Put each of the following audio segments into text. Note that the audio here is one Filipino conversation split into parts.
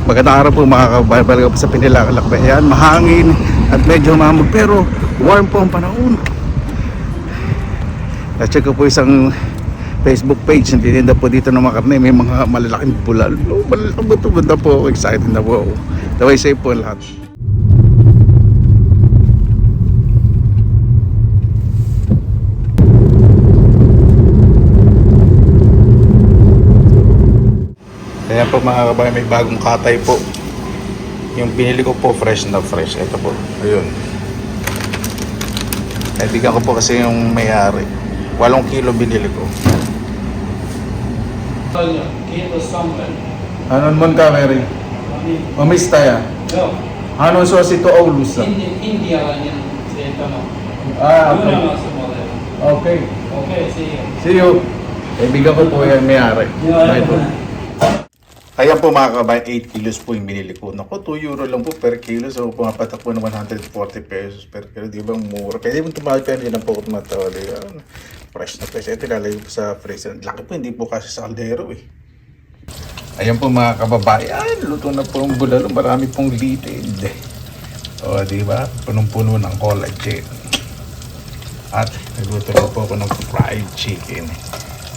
Magandang araw po mga kababalga po sa Pinilakalakbay. Ayan, mahangin at medyo mamog pero warm po ang panahon. Na-check ko po isang Facebook page, nagtitinda po dito ng mga karne. May mga malalaking bulal. Oh, malalaking buto. Ganda po ako. Excited na po ako. Daway safe po lahat. Kaya po mga kabayan, may bagong katay po. Yung binili ko po fresh na fresh. Ito po, ayun. Naibigan ko po kasi yung may-ari. 8 kilo binili ko. Kilo salmon. Anon mon ka, Mary? Mamista ya? No, Anon so si to Aulus? India yan sa tanong. Okay. Okay. Okay, see you. See you. Kaibigan ko po yan, may-ari. Bye po. Ayan po mga kabayan, 8 kilos po yung binili ko. Naku, 2 euro lang po per kilo. So pumapatak po ng 140 pesos per kilo. Di ba mura? Pwede mo tumawag pero hindi lang po ako tumatawag. Fresh na fresh. Ito lalagay po sa freezer. Laki po, hindi po kasi sa kaldero eh. Ayan po mga kababayan, luto na po ang bulalo. Marami pong litid. O di ba? Punong-puno ng collagen. At nagluto na po ako ng fried chicken.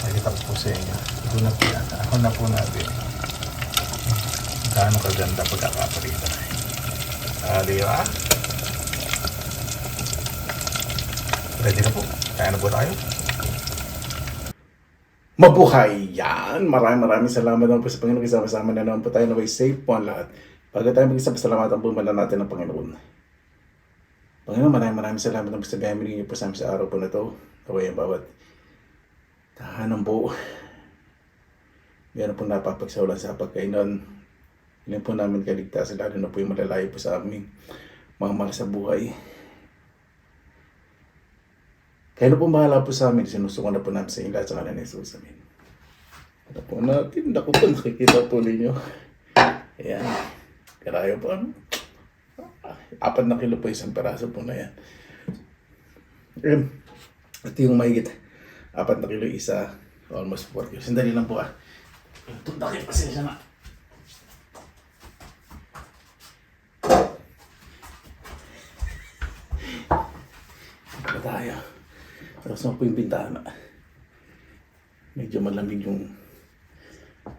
Nakita po sa inyo. Ito na po yan. Ako na po natin. Gaano kaganda pagkakaparita. Di ba? Ready na po. Kaya na po tayo. Mabuhay yan! Maraming salamat naman po sa Panginoon. Kasama-sama na naman po tayo na may safe po ang lahat. Bago tayo mag-isa, pasalamatan po muna natin ng Panginoon. Panginoon, maraming salamat naman po sa biyaya niyo po sa amin sa araw po na ito. Kaway ang bawat tahanan po. Meron po napapagsawalan sa pagkainan. Hindi po namin kaligtasan, lalo na po yung malalayo po sa aming mga mahal sa buhay. Kaya na po bahala po sa amin, sinusuko na po namin sa inyo lahat sa kanan ni Jesus. Amen. Ano po natin, naku po, nakikita po ninyo. Ayan, karayo po ano. 4 na kilo po isang peraso po na yan. Ayan, ito yung mahigit 4 na kilo isa, almost 4 kilos. Sandali lang po Ito, bakit pasensya na. Tayo. Tapos na po yung bintana. Medyo malamig yung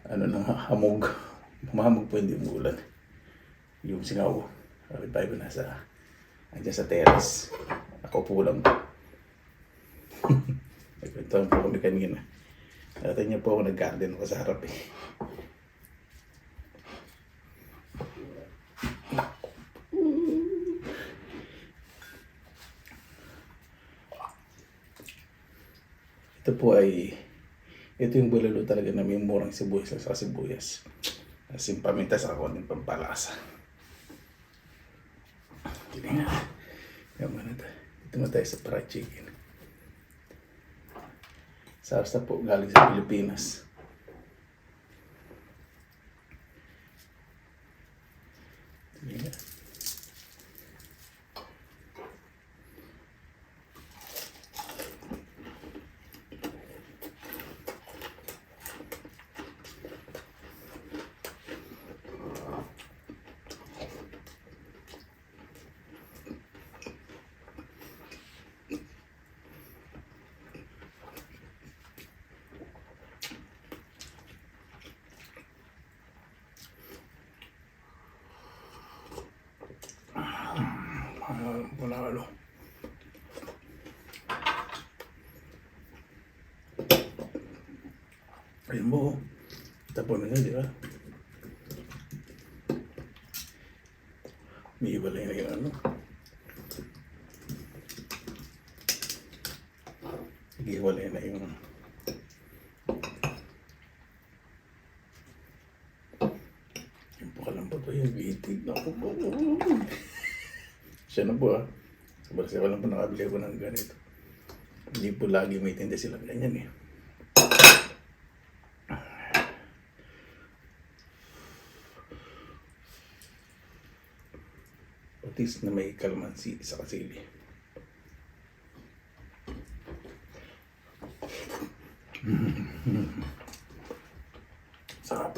ng hamog. Mahamog po hindi umuulan. Yung singaw. Tayo ko nasa andyan sa terrace. Ako po lang po. Nagkwentuhan po kami kanina. Natin niya po ako nag-garden ako sa harap eh. Ito po ito yung bulalo talaga na may murang sibuyas lang sa sibuyas. Asin paminta sa konting pampalasa. Hindi nga. Yaman na tayo. Ito na tayo sa fried chicken. Sarsa po galing sa Pilipinas. Hindi nga. Bulalo. Ayun mo. Tapon na nga, di ba? May iwalay na yung ano. Iwalay na yung pakalambot ba yung bitig na ako. Siya na po Sa lang po nakabili ko ng ganito. Hindi po lagi may tinda silang ganyan eh. Patis na may kalamansi sa kasili. Sarap.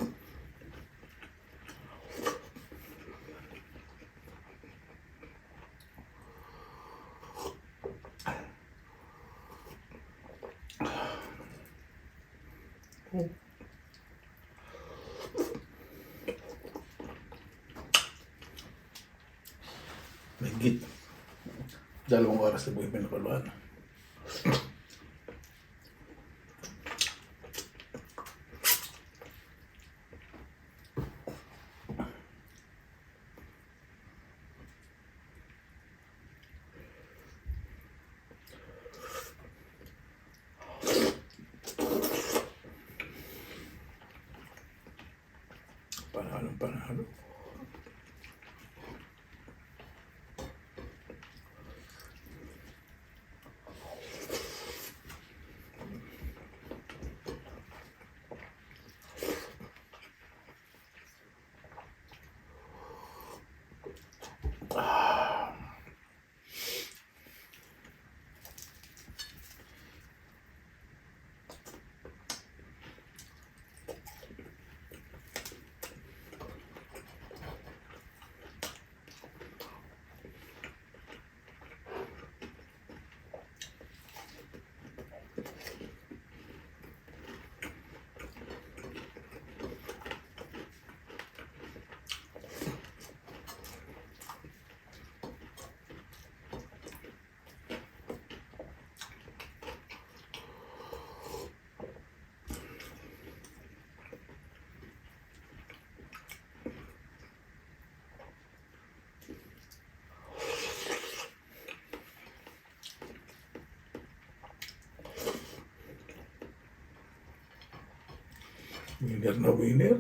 2 oras na po yung pinakuluan. Panalo. Winner na winner.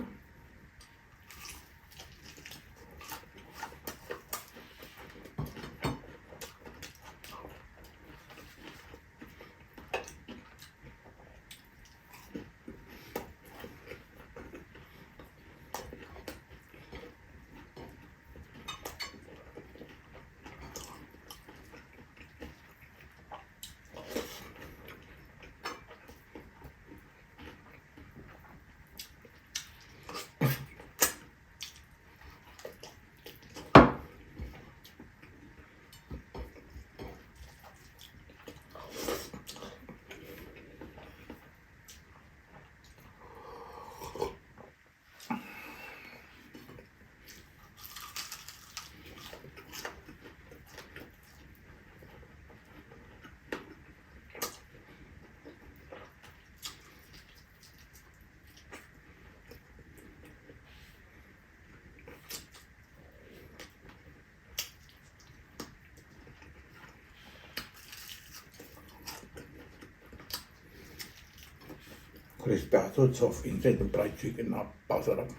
Crispy aso, soft inside, yung fried chicken, napakasarap.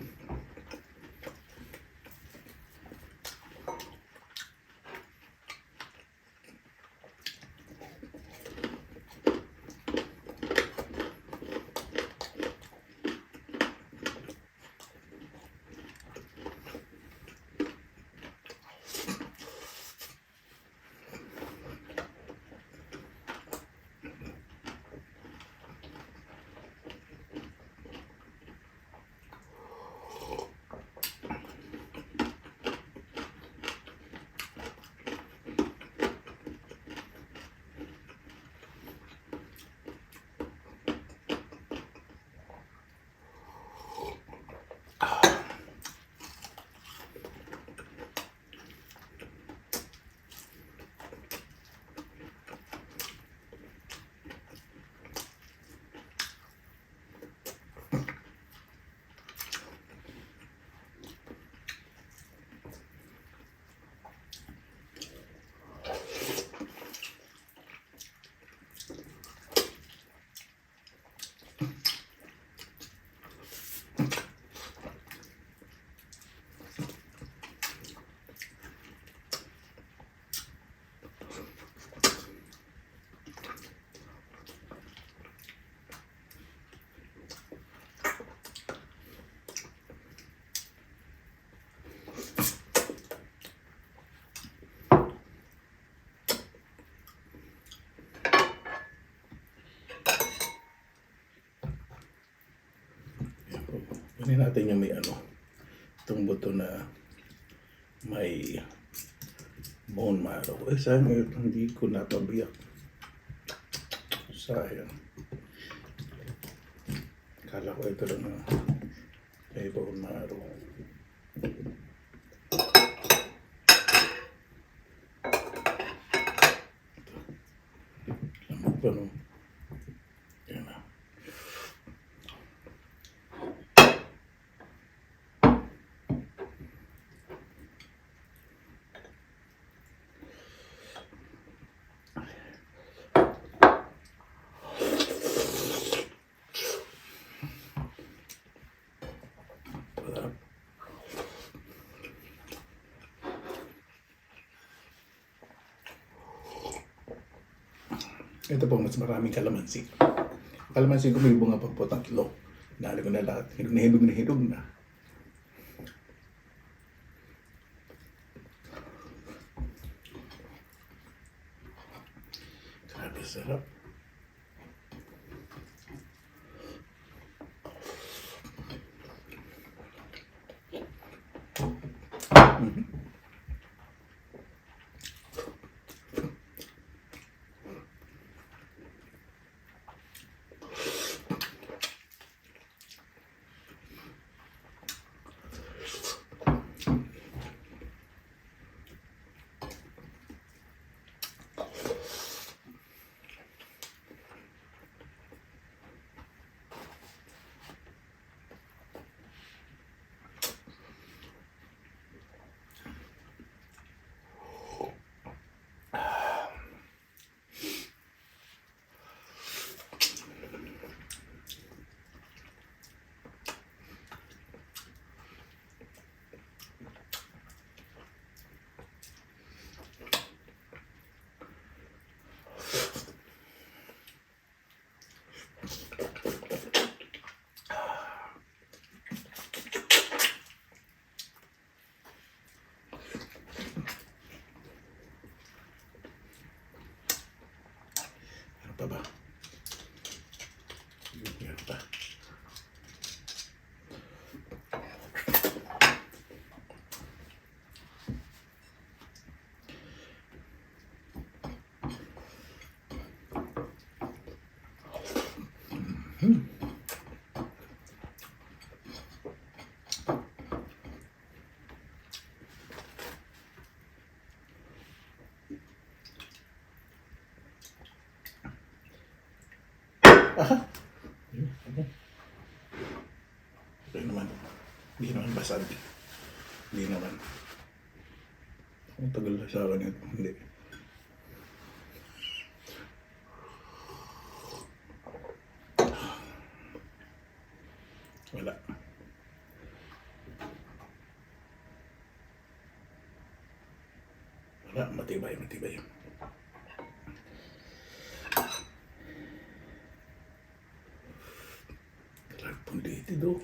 Kunin natin yung may itong buto na may bone marrow. Sayang hindi ko napabiyak. Sayang. Kala ko ito lang na may bone marrow. Ito po, mas maraming kalamansi. Kalamansi ko may bunga pa po 3. Dali ko na lahat. Hinug na hinug na. Grabe sarap. Ano pa ba? Ano pa? Aha. Okay naman. Hindi naman basag. Hindi naman. Ang tagal na sa akin ito. Hindi. Wala. Wala. Matibay, matibay. Punditi do.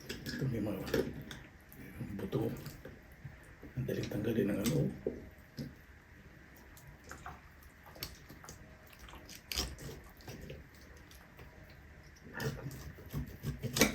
Ito may mga buto. Ang daling tanggalin ng ano. Ito.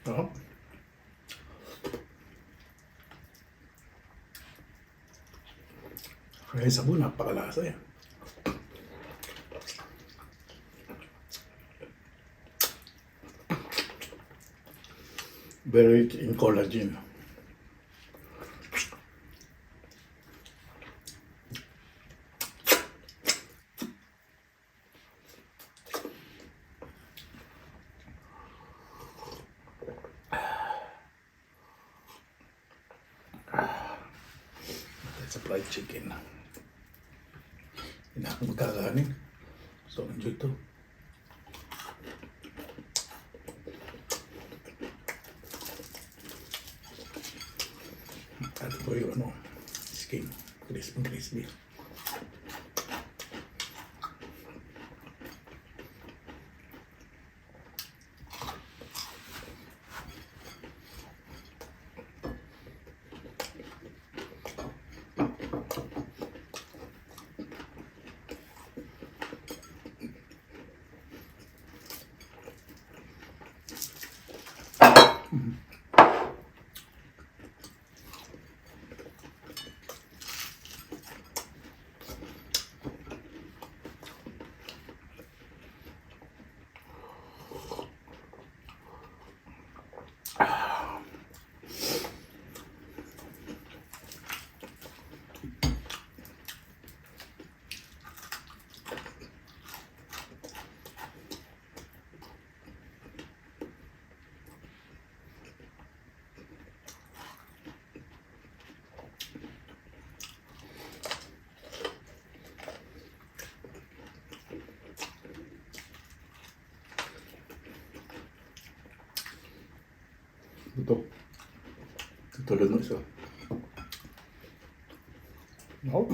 Oh. Kaya sabon, napakalasa yan. Very rich in collagen. That's a fried chicken. Hindi na ako magkakanin. So, enjoy to. At ito yung ano, skin. Crispy, crispy. Ito. Tutulad mo isa. Oh.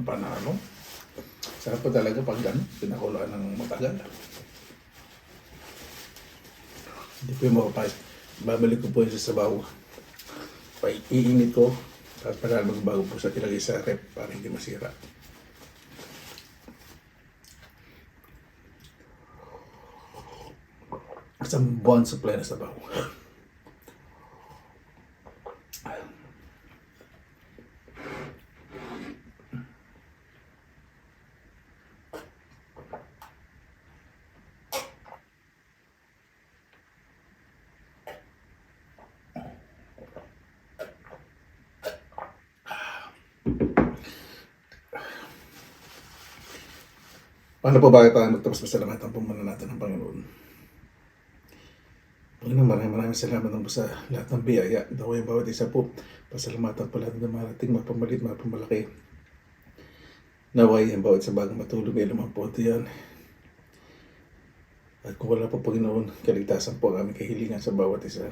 Panalo. Sarap po talaga pag pinakulaan ng matagal. Hindi po yung makapayos. Babalik ko po yung sa sabaw. Iinit ko. At para magbago po sa ilagay sa rep para hindi masira. Isang buwan supply na sabaw. Paano po ba tayo magtapos pasalamatan po muna natin ng Panginoon? Panginoon, maraming salamat po sa lahat ng biyaya. Daw yung bawat isa po. Pasalamatan po lahat ng marating, mapamalit, mapamalaki. Naway ang bawat sa bagang matulog, may lamang po ito yan. At kung wala po Panginoon, kaligtasan po ang aming kahilingan sa bawat isa.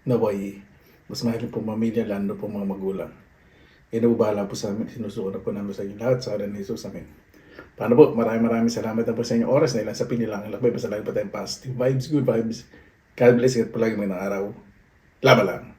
Naway, mas mahal po pamilya, lalo po mga magulang. Inuubahala po sa amin, sinusuko na po namin sa inyo lahat sa aran ni Jesus. Amen. Paano po? Maraming salamat na po sa inyong oras na ilang sa pinilangan. Lakbay pa sa lagi pa tayong positive vibes, good vibes. God bless. Ingat po lagi mga araw. Laban lang.